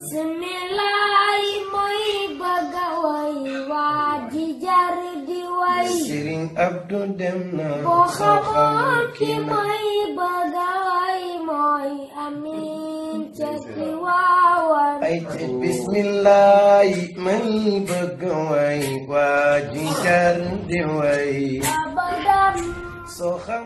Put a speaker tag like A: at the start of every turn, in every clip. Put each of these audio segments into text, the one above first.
A: Bismillah mooy bëgga way waa ji jar di way
B: Serigne Abdou dem na
A: boo xamoon ki mooy bëgga way mooy Amin Cekki Waawan
B: ay bismillah may bëgga way waa ji jar di way
A: abadam
B: soo xam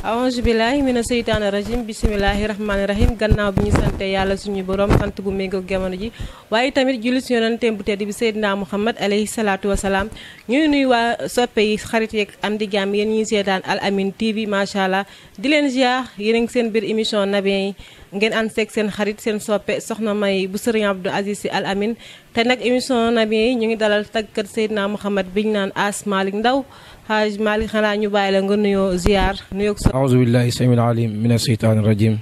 C: awuzu billahi mina seytaani rajim bisimilahi rahmaani rahim gannaaw bi ñu sante yàlla suñu borom sant gu méngoog jamono ji waaye tamit julli si yonenteem bu tedd bi Seydina Muhammad alayhi salaatu wasalaam ñuy nuyu waa soppe yi xarit yeeg am di jàmm yéen ñuy seetaan Al Amine TV macha allah di leen ziar yéen a ngi seen biir émission Nabiyen yi ngeen ànd seeg seen xarit seen soppe soxna May bu Serigne Abdou Aziz Sy Al Amine te nag émission Nabiyen yi ñu ngi dalal tàggat Seydina Muhammad biñu naan As Malick Ndaw Haj Malick xanaa ñu bàyyi la nga nuyoo ziar nuyoo sa
D: أعوذ بالله السميع العليم من الشيطان الرجيم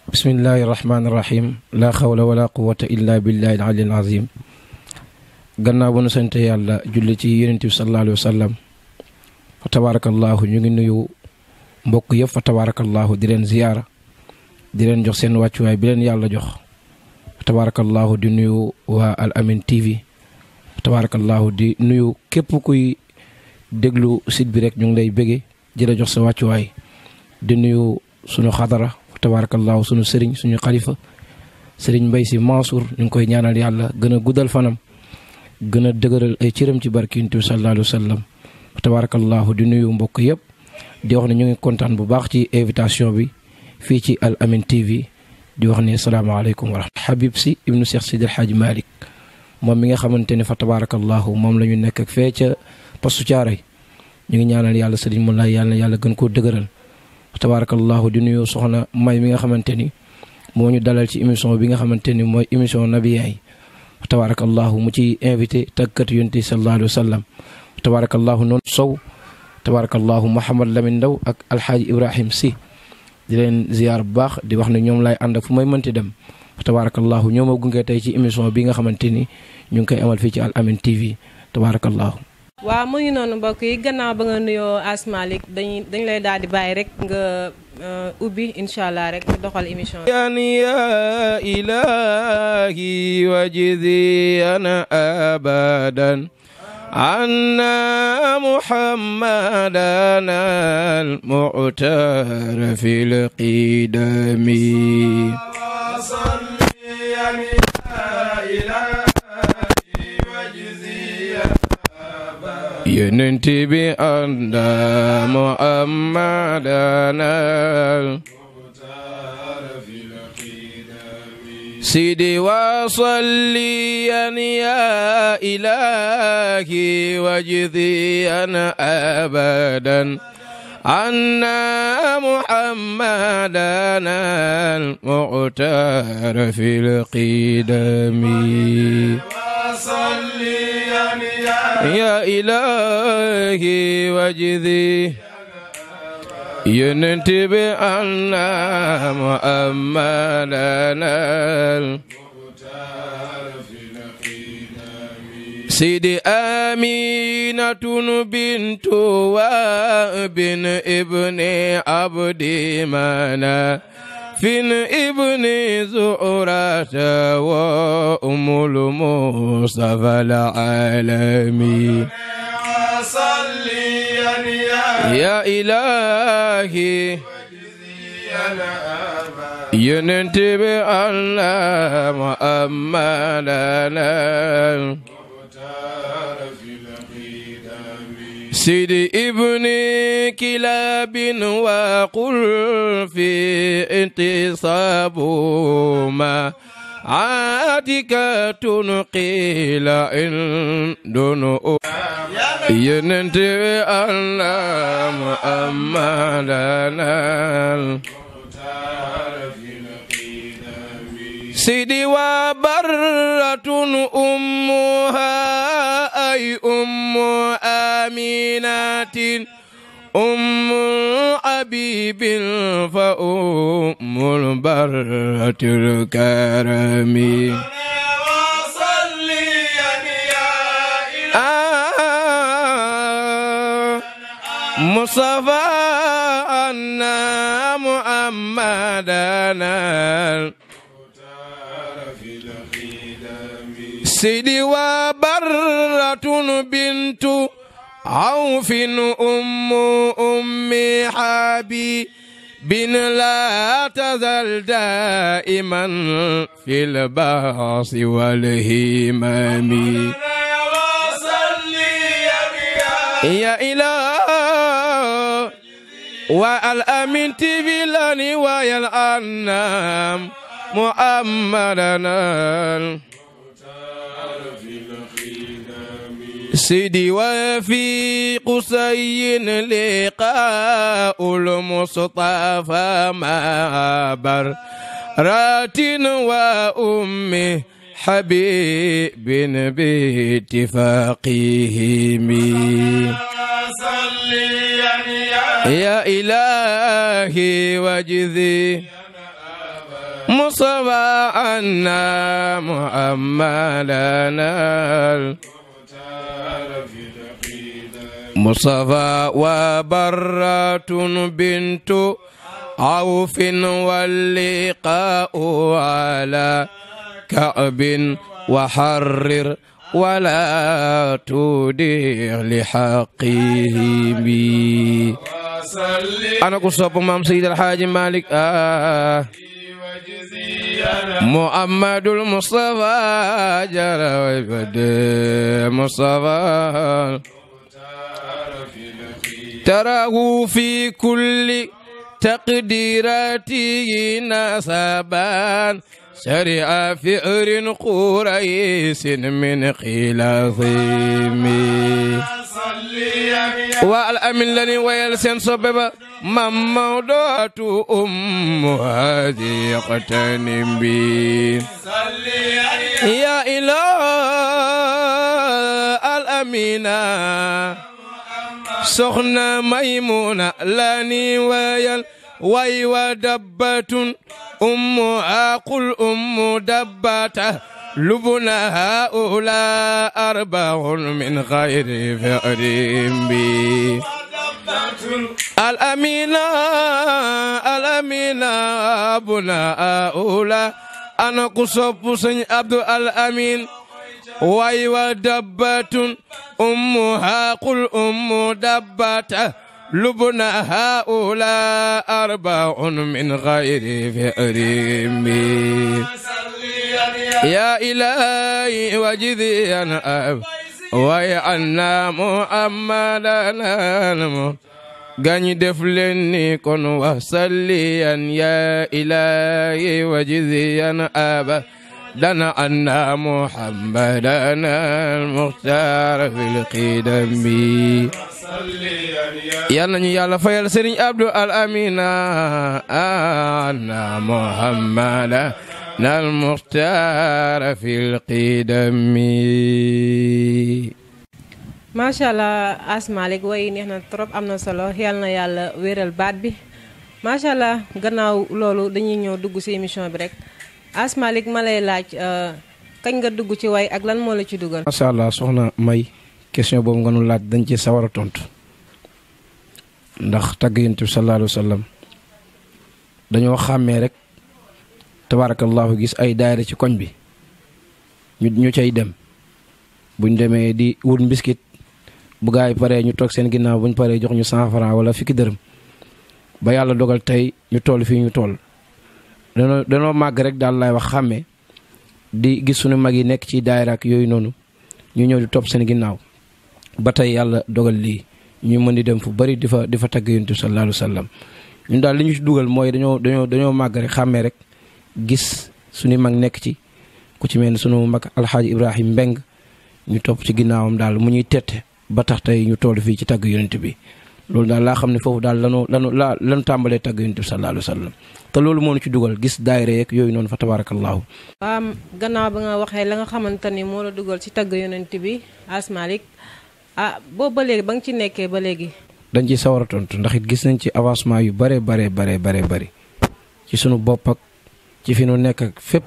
D: بسم الله الرحمن الرحيم لا حول ولا قوة إلا بالله العلي العظيم gannaaw bu nu sant yàlla julli ci yonent bi sallallahu alayhi wa sallam fa tabarakallahu ñu ngi nuyu mbokk yëpp fa tabarakallahu di leen ziyaara di leen jox seen wàccuwaay bi leen yàlla jox fa tabarakallahu di nuyu waa Al Amine TV fa tabarakallahu di nuyu képp kuy déglu site bi rek ñu ngi lay bëgge di la jox sa wàccuwaay di nuyu sunu xadara tabarakallahu sunu sëriñ suñu xalifa sëriñ Mbay Si Mansour ñu ngi koy ñaanal yàlla gën a guddal fanam gën a dëgëral ay cëram ci barki Yonent bi sallallahu alayhi wa sallam tabarakallahu di nuyu mbokk yëpp di wax ne ñu ngi kontaan bu baax ci invitation bi fii ci Al Amine TV di wax ne asalaamaaleykum wa rahmatulah. Habib Sy ibnu Cheikh Sidi El Hadj Malick moom mi nga xamante ne fa tabarakallahu moom la ñu nekk ak fee ca postu Caaroy ñu ngi ñaanal yàlla sëriñ mu lay yàlla gën koo dëgëral tabarakallahu di nuyu soxna May mi nga xamante ni moo ñu dalal ci émission bi nga xamante ni mooy émission Nabiyen yi tabarakallahu mu ci invité tàggat Yonent bi sallallahu alayhi wa sallam tabarakallahu noonu sow tabarakallahu Mouhamad Lamine Ndaw ak alxaaji Ibrahim Sy di leen ziyaar bu baax di wax ne ñoom lay ànd ak fu may mënti dem tabarakallahu ñoo ma gunge tey ci émission bi nga xamante ni ñu ngi koy amal fii ci Al Amine TV tabarakallahu
C: waaw mu ngi noonu mbokk yi gannaaw ba nga nuyoo As Malick dañ lay daal di bàyyi rek nga ubbi incha allah rek ñu doxal émission
D: ya ilahi wajdi ana abadan anna muhammadan al-mu'tar fil qidami يننتي بأن محمدنا سيدي وصليا يا إلهي وجدي أنا أبدا أن محمدنا المعتار في القدم يا إلهي وجدي ينتبه أن محمدنا سيدي آمينة بنت وهب ابن عبد مناف ابن زهرة وأم المصطفى العالمين يا إلهي ينتبه أن محمدنا سيدي ابن كلاب وقل في انتصاب ما عاتك تنقيل إن دون ينتبه أن محمدنا سيدي وبرة أمها أي أم آمنة أم حبيب فأم البرة الكرم مصطفى أن محمدنا سيدي وبرة بنت عوف أم حبيب لا تزل دائما في الباص والهمم يا إله والأمين تبلاني ويا الأنام محمدنا سيدي وفي قصي لقاء المصطفى ما برات وأمه حبيب باتفاقهم يا إلهي وجذي مصطفى عنا محمدنا مصطفى وبرة بنت عوف واللقاء على كعب وحرر ولا تودع لحقهم أنا قصب مام سيد الحاج مالك محمد المصطفى جرى وفد مصطفى تراه في كل تقديراته نسبا سريع فئر قريش من خلافهم والأمن لني ويلسن سبب ممدوات هذه قتنم بي يا إله الأمينة سخنا ميمونة لاني ويل وي ودبة قل دبته لبنا هؤلاء أربع من غير فأر بي الأمينة أبنا هؤلاء أنا قصب سن عبد الأمين وي ودبة قل دبته لبنا هؤلاء أربع من غير فأر بي يا إلهي وجدي أنا ويعنا محمدنا غني دفلني كن وصليا يا إلهي وجدي أنا أبا لنا أن محمدنا المختار في القدم يلا يلا فيل سيرين عبد الأمين أن محمدنا المختار في القدم
C: ما شاء الله أسمع لك وين إحنا ترب أمنا صلاة يلا يلا ويرل بعد بي ما شاء الله غناو لولو dañuy ñëw dugg ci émission bi rek Asma Malik ma lay laaj kañ nga dugg ci way ak lan moo la ci dugal.
D: Masha Allah soxna May question boobu nga nu laaj dañ ci sawar a tontu ndax tagg Yonent bi sallallahu alayhi wa sallam dañoo xàmmee rek tabarakallahu gis ay daayira ci koñ bi ñu cay dem buñ demee di wut mbiskit bu gaay paree ñu toog seen ginnaaw buñ paree jox ñu 100 francs wala fukki dërëm ba yàlla dogal tey ñu toll fii ñu toll danoo màgg rek daal lay wax xàmmee di gis suñu mag yi nekk ci daayira ak yooyu noonu ñu ñëw di topp seen ginnaaw ba tey yàlla dogal lii ñu mën di dem fu bari di fa tagg Yonent bi sallallahu alayhi wa sallam ñun daal li ñu ci dugal mooy dañoo màgg rek xàmmee rek gis suñu mag nekk ci ku ci mel ni sunu mag alxaaji Ibrahim Mbeng ñu topp ci ginnaawam daal mu ñuy tette ba tax tey ñu toll fii ci tagg Yonent bi loolu daal laa xam ne foofu daal lanu tàmbalee tagg Yonent bi sallallahu alayhi wa sallam te loolu moo ñu ci dugal gis daayira yeeg yooyu noonu fa tabarakallahu
C: gannaaw ba nga waxee la nga xamante ni moo la dugal ci tagg Yonent bi Asma Malik boobu ba léegi ba nga ci nekkee ba léegi
D: dañ ci sawar a tontu ndax it gis nañ ci avancement yu bare ci sunu bopp ak ci fi nu nekk ak fépp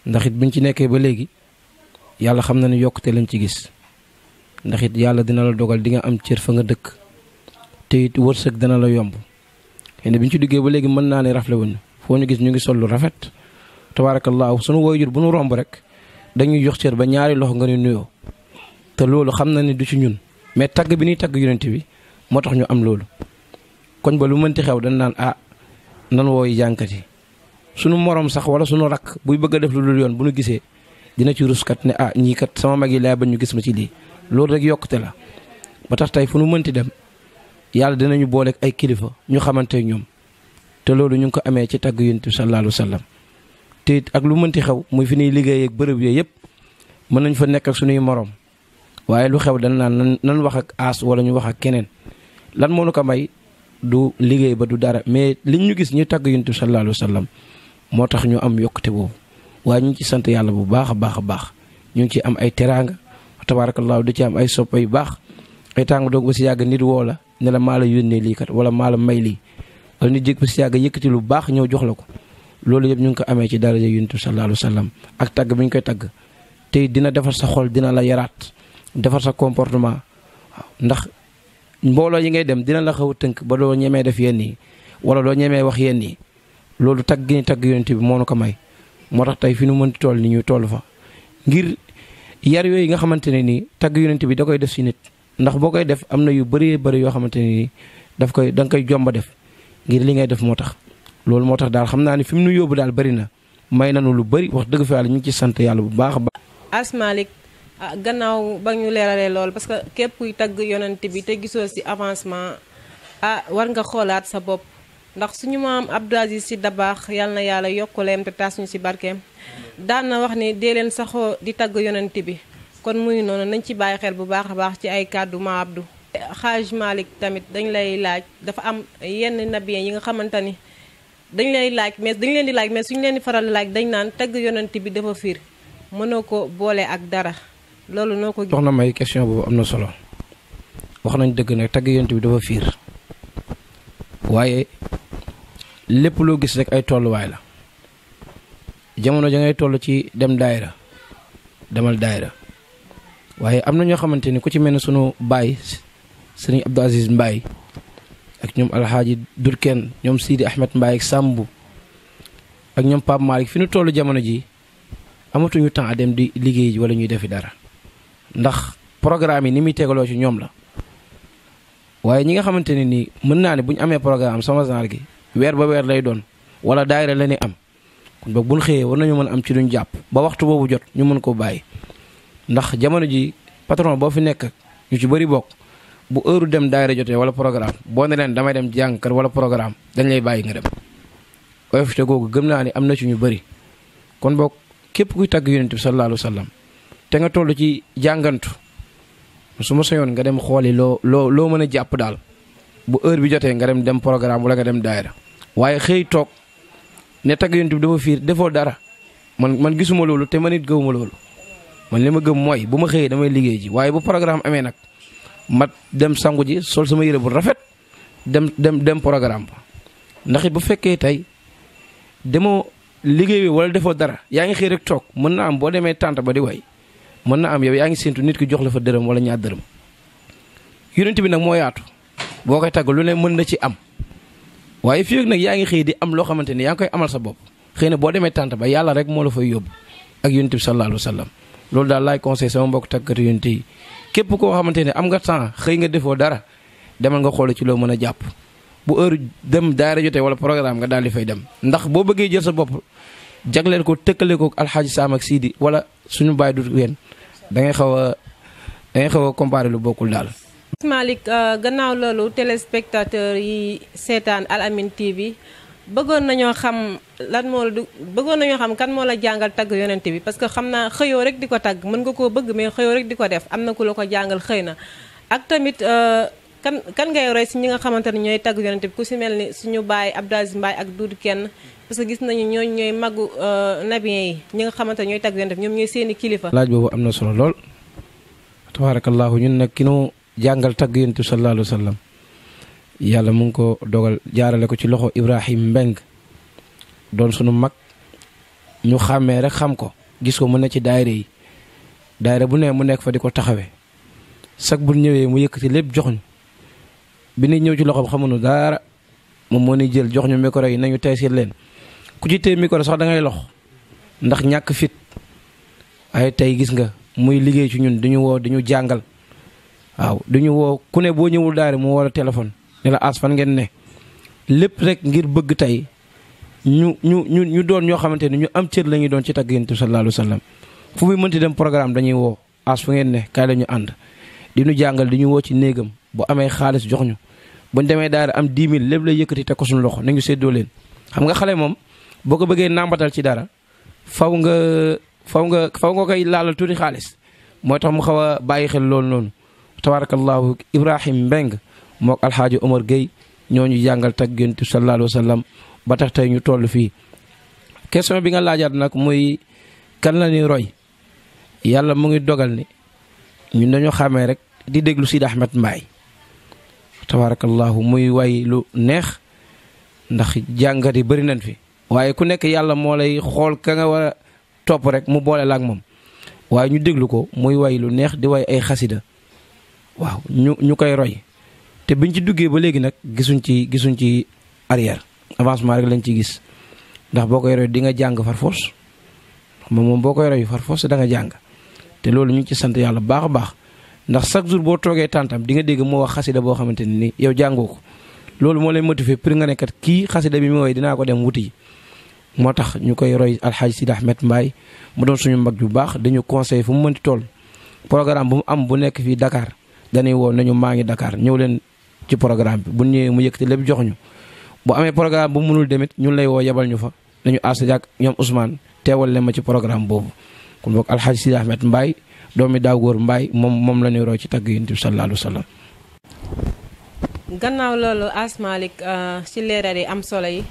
D: ndax it biñ ci nekkee ba léegi yàlla xam na ne yokkute lañ ci gis ndax it yàlla dina la dogal di nga am cër fa nga dëkk te it wërsëg dana la yomb xëy na biñ ci duggee ba léegi mën naa ne rafle wuñu foo ñu gis ñu ngi sol lu rafet tabaarakallaahu sunu waajur bu nu romb rek dañuy jox cër ba ñaari loxo nga ñu nuyoo te loolu xam na ni du ci ñun mais tagg bi ñuy tagg yonent bi moo tax ñu am loolu koñ ba lu mënti xew dañ naan nan wooyi jànkat yi sunu morom sax wala sunu rakk buy bëgg a def lu dul yoon bu nu gisee dina ci ruskat ne ñii kat sama mag yi laay ba ñu gis ma ci lii loolu rek yokkute la ba tax tey fu nu mënti dem yàlla dinañu booleeg ay kilifa ñu xamante ñoom te loolu ñu ngi ko amee ci tagg yonent bi sallallahu alayhi wa sallam te ak lu mënti xew muy fi ñuy liggéey ak bërëb yooyu yëpp mën nañ fa nekk ak sunuy morom waaye lu xew dañ naan nan wax ak aas wala ñu wax ak keneen lan moo nu ko may du liggéey ba du dara mais liñ ñu gis ñu tagg yonent bi sallallahu alayhi wa sallam moo tax ñu am yokkute boobu waaye ñu ngi ci sant yàlla bu baax a baax a baax ñu ngi ci am ay teraanga tabaarakallaahu di ci am ay soppa yu baax ay tàng doog ba si yàgg nit woo la ne la maa la yónnee lii kat wala maa la may lii wala nit jég ba si yàgg yëkkati lu baax ñëw jox la ko loolu yëpp ñu ngi ko amee ci daraja yonent bi sallallahu alayhi wa sallam ak tagg bi ñu koy tagg te dina defar sa xol dina la yaraat defar sa comportement waaw ndax mbooloo yi ngay dem dina la xaw a tënk ba doo ñemee def yenn yi wala doo ñemee wax yenn yi loolu tagg gi ñu tagg yonent bi moo nu ko may moo tax tey fi nu mënti toll ni ñu toll fa ngir yar yooyu nga xamante ne nii tagg yonent bi da koy def si nit ndax boo koy def am na yu bëree bëri yoo xamante ne nii da nga koy jomba def ngir li ngay def moo tax loolu moo tax daal xam naa ne fi mu nu yóbbu daal bëri na may nanu lu bëri wax dëgg fa yàlla ñu ngi ci sant yàlla bu baax a baax.
C: Asmalik gannaaw ba ñu leeralee lool parce que képp kuy tagg yonent bi te gisoo si avancement war nga xoolaat sa bopp ndax suñu maam Abdou Aziz Sy Dabakh yàlla na yàlla yokkuleem te taas ñu si barkeem daan na wax ni dee leen saxoo di tagg yonent bi kon muy noonu nañ ci bàyyi xel bu baax a baax ci ay kàddu ma Abdou. Xaaj Malick tamit dañ lay laaj dafa am yenn nabiyen yi nga xamante ni dañ lay laaj mais dañ leen di laaj mais suñu leen di faral laaj dañ naan tagg yonent bi dafa fiir mënoo ko boole ak dara loolu noo ko.
D: jox na may question boobu am na solo wax nañ dëgg nag tagg yonent bi dafa fiir waaye lépp loo gis rek ay tolluwaay la jamono ja ngay toll ci dem daayira demal daayira waaye am na ñoo xamante ni ku ci mel ne sunu baay sëriñ Abdou Aziz Mbaye ak ñoom alxaaji Durken ñoom Sidi Ahmed Mbaye ak Sambu ak ñoom Pape Malick fi nu toll jamono ji amatuñu temps a dem di liggéey ji wala ñuy defi dara ndax programme yi ni muy tegaloo ci ñoom la waaye ñi nga xamante ne nii mën naa ne bu ñu amee programme sama genre gi weer ba weer lay doon wala daayira la ñuy am kon boog bu ñu xëyee war nañu mën a am ci luñ jàpp ba waxtu boobu jot ñu mën koo bàyyi ndax jamono ji patron boo fi nekk ñu ci bëri bokk bu heure dem daayira jotee wala programme boo ne leen damay dem jàngkat wala programme dañ lay bàyyi nga dem oyofte googu gëm naa ni am na ci ñu bëri kon boog képp kuy tagg yonent bi sallallahu alayhi wa sallam te nga toll ci jàngantu su ma soyoon nga dem xooli loo mën a jàpp daal bu heure bi jotee nga dem programme wala nga dem daayira waaye xëy toog ne tagg yonent bi dafa fiir defoo dara man gisuma loolu te man it gëwuma loolu man li ma gëm mooy bu ma xëyee damay liggéey ji waaye bu programme amee nag ma dem sangu ji sol sama yére bu rafet dem programme ba ndax it bu fekkee tey demoo liggéey wala defoo dara yaa ngi xëy rek toog mën na am boo demee tànt ba di way mën na am yow yaa ngi séntu nit ki jox la fa dërëm wala ñaar dërëm yonent bi nag moo yaatu boo koy tagg lu ne mën na ci am waaye fii nag yaa ngi xëy di am loo xamante ni yaa ngi koy amal sa bopp xëy na boo demee tànt ba yàlla rek moo la fay yóbbu ak yonent bi sallallahu alayhi wa sallam loolu daal laay conseil sama mbokk tàggatu yonent yi képp koo xamante ne am nga temps xëy nga defoo dara demal nga xool ci loo mën a jàpp bu heure dem daara jotee wala programme nga daal di fay dem ndax boo bëggee jël sa bopp jagleel ko tëkkale ko alxaaji Saam ak Sidi wala suñu baay du ween da ngay xaw a comparer lu bokkul daal.
C: Malick gannaaw loolu téléspectateur yi seetaan Al Amine TV bëggoon nañoo xam kan moo la jàngal tagg yonent bi parce que xam naa xëyoo rek di ko tagg mën nga koo bëgg mais xëyoo rek di ko def am na ku la ko jàngal xëy na ak tamit kan ngay roy si ñi nga xamante ne ñooy tagg yonent bi ku si mel ni suñu baay Abdou Aziz Mbaye ak Doudou Kenn parce que gis nañu ñooy magu nabiyen yi ñi nga xamante ne ñooy tagg yonent bi ñoom ñooy seeni kilifa.
D: laaj boobu am na solo lool tabaarakallaahu ñun nag ki nu jàngal tagg yonent bi sallallahu alayhi wa sallam yàlla mu ngi ko dogal jaarale ko ci loxo Ibrahim Mbeng doon sunu mag ñu xàmmee rek xam ko gis ko mu ne ci daayira yi daayira bu ne mu nekk fa di ko taxawee sag bu ñëwee mu yëkkati lépp jox ñu bi ni ñëw ci loxoom xamuñu dara moom moo ni jël jox ñu micro yi nañu teesir leen ku ci téye micro sax da ngay lox ndax ñàkk fit ay tey gis nga muy liggéey ci ñun duñu woo duñu jàngal waaw duñu woo ku ne boo ñëwul daara mu wala téléphone ne la as fan ngeen ne lépp rek ngir bëgg tey ñu doon ñoo xamante ni ñu am cër la ñuy doon ci tagg Yonent bi sallallahu alayhi wa sallam fu muy mënti dem programme dañuy woo as fu ngeen ne kaay la ñu ànd di ñu jàngal di ñu woo ci néegam bu amee xaalis jox ñu buñ demee daara am 10 000 lépp lay yëkkati te ko suñu loxo nañu séddoo leen xam nga xale moom boo ko bëggee nàmbatal ci dara faw nga koy laalal tuuti xaalis mooy tax mu xaw a bàyyi xel loolu noonu tabarakallahu Ibrahim Mbeng mook alxaaji Omar Gueye ñoo ñu jàngal tagg Yonent bi sallallahu alayhi wa sallam ba tax tey ñu toll fii question bi nga laajaat nag muy kan la ñuy roy yàlla mu ngi dogal ni ñun dañoo xàmmee rek di déglu Sidi Ahmed Mbaye tabarakallahu muy way lu neex ndax jàngat yi bëri nañ fi waaye ku nekk yàlla moo lay xool ka nga war a topp rek mu boole la ak moom waaye ñu déglu ko muy way lu neex di way ay xasida waaw ñu koy roy te biñ ci duggee ba léegi nag gisuñ ci arrière avancement rek lañ ci gis ndax boo koy roy di nga jàng far force moom boo koy roy far force da nga jàng te loolu ñu ngi ci sant yàlla baax a baax ndax chaque jour boo toogee tàntam di nga dégg moo wax xasida boo xamante ni yow jàngoo ko loolu moo lay motiver pour nga nekkat kii xasida bi mu woy dinaa ko dem wuti moo tax ñu koy roy alxaaji Sidi Ahmed Mbaye mu doon suñu mag ju baax dañu conseil fu mu mënti toll programme bu mu am bu nekk fii Dakar dañuy woo nañu maa ngi Dakar ñëw leen ci programme bi bu ñëwee mu yëkkati lépp jox ñu bu amee programme bu mënul demit ñun lay woo yebal ñu fa dañu asa jàk ñoom Ousmane teewal leen ma ci programme boobu kon boog alxaaji Sidi Ahmed Mbaye doomi daaw góor Mbaye moom la ñuy roy ci tagg Yonent bi sallallahu alayhi wa sallam.
C: gannaaw loolu Asmalik ci leeral yi am solo yi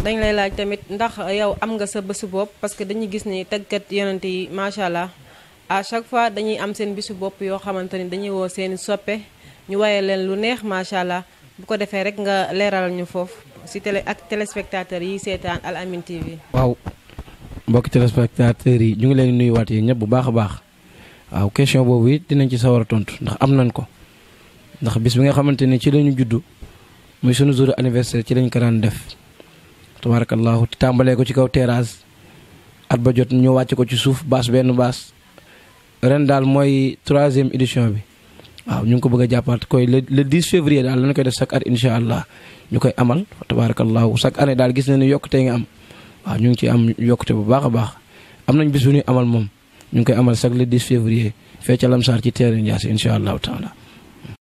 C: dañ lay laaj tamit ndax yow am nga sa bésu bopp parce que dañuy gis ni taggat yonent yi macha allah à chaque fois dañuy am seen bésu bopp yoo xamante ni dañuy woo seeni soppe ñu waye leen lu neex macha allah bu ko defee rek nga leeralal ñu foofu ci télé ak téléspectateurs yi seetaan Al Amine TV.
D: waaw mbokki téléspectateurs yi ñu ngi leen di nuyuwaat yi ñëpp bu baax a baax waaw question boobu it dinañ ci sawar a tontu ndax am nañ ko ndax bis bi nga xamante ni ci lañu juddu muy sunu jour anniversaire ci lañ ko daan def tabarakallahu tàmbalee ko ci kaw terrasse at ba jot ñu wàcc ko ci suuf benn baas ren daal mooy 3e édition bi waaw ñu ngi ko bëgg a jàppaat koy le 10 février daal lañu koy def chaque at incha allah ñu koy amal tabarakallahu chaque année daal gis na ni yokkute nga am waaw ñu ngi ci am yokkute bu baax a baax am nañ bis bu ñuy amal moom ñu ngi koy amal chaque le 10 février fee ca Lamsaar ci terrain Ndiass incha allahu taala